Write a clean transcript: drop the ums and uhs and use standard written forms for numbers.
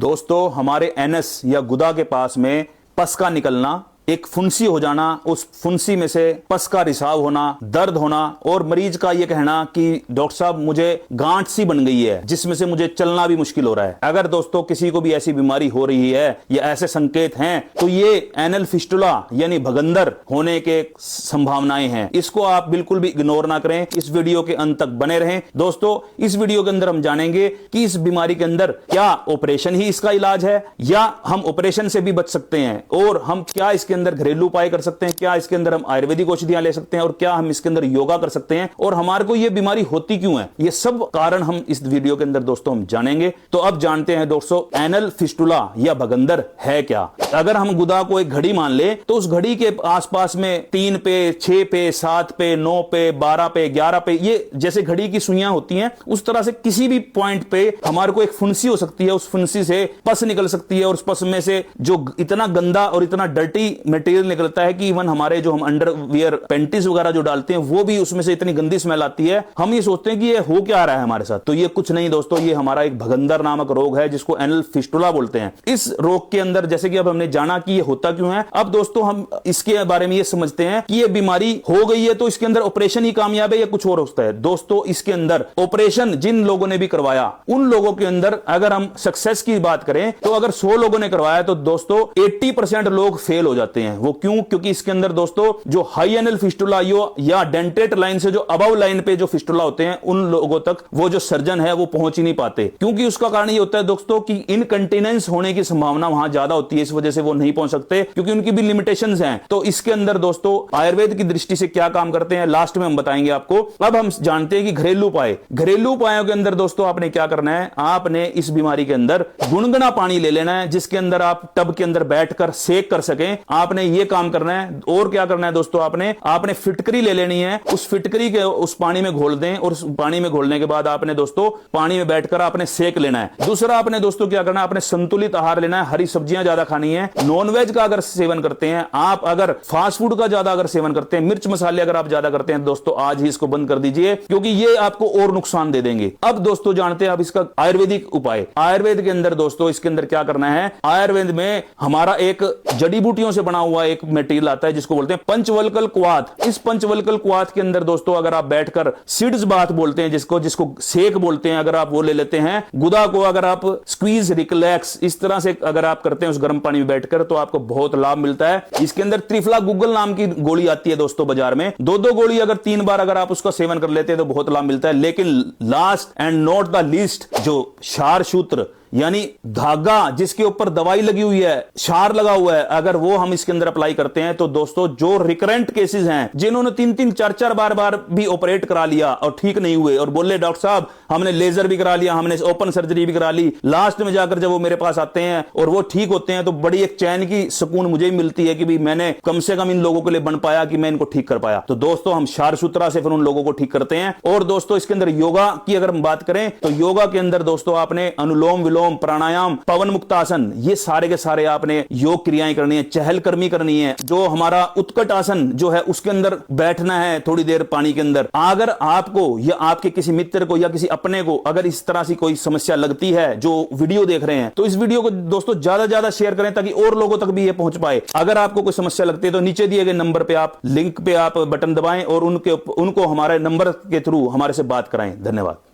दोस्तों, हमारे एनएस या गुदा के पास में पस का निकलना, एक फुंसी हो जाना, उस फुंसी में से पस का रिसाव होना, दर्द होना और मरीज का यह कहना कि डॉक्टर साहब मुझे गांठ सी बन गई है जिसमें से मुझे चलना भी मुश्किल हो रहा है। अगर दोस्तों किसी को भी ऐसी बीमारी हो रही है या ऐसे संकेत हैं तो ये एनल फिस्टुला यानी भगंदर होने के संभावनाएं हैं। इसको आप बिल्कुल भी इग्नोर ना करें, इस वीडियो के अंत तक बने रहें। दोस्तों, इस वीडियो के अंदर हम जानेंगे कि इस बीमारी के अंदर क्या ऑपरेशन ही इसका इलाज है या हम ऑपरेशन से भी बच सकते हैं, और हम क्या इसके अंदर घरेलू उपाय कर सकते हैं, क्या इसके अंदर हम आयुर्वेदिक औषधियां ले सकते हैं, और क्या हम इसके अंदर योगा कर सकते हैं, और हमारे को यह बीमारी होती क्यों है। ये सब कारण हम इस वीडियो के अंदर दोस्तों हम जानेंगे। तो अब जानते हैं दोस्तों, एनल फिस्टुला या भगंदर है क्या। अगर हम गुदा को एक घड़ी मान ले तो उस घड़ी के आसपास में 3 पे 6 पे 7 पे 9 पे 12 पे 11 पे, ये जैसे घड़ी की सुइयां होती हैं उस तरह से किसी भी पॉइंट पे हमारे को एक फुंसी हो सकती है। उस फुंसी से पस निकल सकती है और उस पस में से जो इतना गंदा और इतना डर्टी मटेरियल निकलता है कि इवन हमारे जो हम अंडरवियर पेंटीज वगैरह जो डालते हैं वो भी उसमें से इतनी गंदी स्मेल आती है। हम ये सोचते हैं कि ये हो क्या रहा है हमारे साथ। तो ये कुछ नहीं दोस्तों, ये हमारा एक भगंदर नामक रोग है जिसको एनल फिस्टुला बोलते हैं। इस रोग के अंदर जैसे कि अब हमने जाना कि ये होता क्यों है, अब दोस्तों हम इसके बारे में ये समझते हैं कि ये बीमारी हो गई है तो इसके अंदर ऑपरेशन ही कामयाब है या कुछ और होता है। दोस्तों, इसके अंदर ऑपरेशन जिन लोगों ने भी करवाया उन लोगों के अंदर अगर हम सक्सेस की बात करें तो अगर 100 लोगों ने करवाया तो दोस्तों 80% लोग फेल हो जाते हैं। वो क्यों? क्योंकि इसके अंदर दोस्तों जो हाई एनल फिस्टुला या डेंटेट लाइन से जो अबव लाइन पे जो फिस्टुला होते हैं उन लोगों तक वो जो सर्जन है वो पहुंच ही नहीं पाते, क्योंकि उसका कारण ये होता है दोस्तों कि इनकंटिनेंस होने की संभावना वहां ज्यादा होती है। इस वजह से वो नहीं पहुंच सकते क्योंकि उनकी भी लिमिटेशंस हैं। तो इसके अंदर दोस्तों आयुर्वेद की दृष्टि से क्या काम करते हैं लास्ट में हम बताएंगे आपको। अब हम जानते हैं कि घरेलू उपाय, घरेलू उपायों के अंदर दोस्तों आपने क्या करना है, आपने इस बीमारी के अंदर गुनगुना पानी ले लेना है जिसके अंदर आप टब के अंदर बैठकर सेक कर सकें। आपने ये काम करना है। और क्या करना है दोस्तों, आपने फिटकरी ले लेनी है, उस फिटकरी के उस पानी में घोल दें और उस पानी में घोलने के बाद आपने दोस्तों पानी में बैठकर आपने सेक लेना है। दूसरा आपने दोस्तों क्या करना है, आपने संतुलित आहार लेना है, हरी सब्जियां ज्यादा खानी है। नॉनवेज का अगर सेवन करते हैं आप, अगर फास्ट फूड का ज्यादा अगर सेवन करते हैं, मिर्च मसाले अगर आप ज्यादा करते हैं दोस्तों आज ही इसको बंद कर दीजिए क्योंकि ये आपको और नुकसान दे देंगे। अब दोस्तों जानते हैं आप इसका आयुर्वेदिक उपाय। आयुर्वेद के अंदर दोस्तों इसके अंदर क्या करना है, आयुर्वेद में हमारा एक जड़ी बूटियों से बना हुआ एक मटेरियल आता है जिसको बोलते हैं पंचवल्कल क्वाथ। इस पंचवल्कल क्वाथ के अंदर दोस्तों अगर आप बैठकर सीड्स बाथ बोलते हैं जिसको सेक बोलते हैं, अगर आप वो ले लेते हैं, गुदा को अगर आप स्क्वीज रिलैक्स इस तरह से अगर आप करते हैं उस गर्म पानी में बैठकर तो आपको बहुत लाभ मिलता है। इसके अंदर त्रिफला गुग्गल नाम की गोली आती है दोस्तों बाजार में, 2-2 गोली अगर 3 बार अगर आप उसका सेवन कर लेते हैं तो बहुत लाभ मिलता है। लेकिन last and not the least जो क्षार सूत्र यानी धागा जिसके ऊपर दवाई लगी हुई है, क्षार लगा हुआ है, अगर वो हम इसके अंदर अप्लाई करते हैं तो दोस्तों जो रिकरेंट केसेस हैं जिन्होंने 3-3 4-4 बार भी ऑपरेट करा लिया और ठीक नहीं हुए और बोले डॉक्टर साहब हमने लेजर भी करा लिया, हमने ओपन सर्जरी भी करा ली, लास्ट में जाकर जब वो मेरे पास आते हैं और वो ठीक होते हैं तो बड़ी एक चैन की सुकून मुझे भी मिलती है कि भी मैंने कम से कम इन लोगों के लिए बन पाया कि मैं इनको ठीक कर पाया। तो दोस्तों हम क्षार सूत्रा से फिर उन लोगों को ठीक करते हैं। और दोस्तों इसके अंदर योगा की अगर हम बात करें तो योगा के अंदर दोस्तों आपने अनुलोम विलोम प्राणायाम पवन मुक्तासन ये सारे के सारे आपने योग क्रियाएं करनी है, चहलकर्मी करनी है। जो हमारा उत्कट आसन जो है उसके अंदर बैठना है थोड़ी देर पानी के अंदर। अगर आपको या आपके किसी मित्र को या किसी अपने को अगर इस तरह से कोई समस्या लगती है जो वीडियो देख रहे हैं तो इस वीडियो को दोस्तों ज्यादा ज्यादा शेयर करें ताकि और लोगों तक भी ये पहुंच पाए। अगर आपको कोई समस्या लगती है तो नीचे दिए गए नंबर पे आप लिंक पे आप बटन दबाएं और उनको हमारे नंबर के थ्रू हमारे से बात कराएं। धन्यवाद।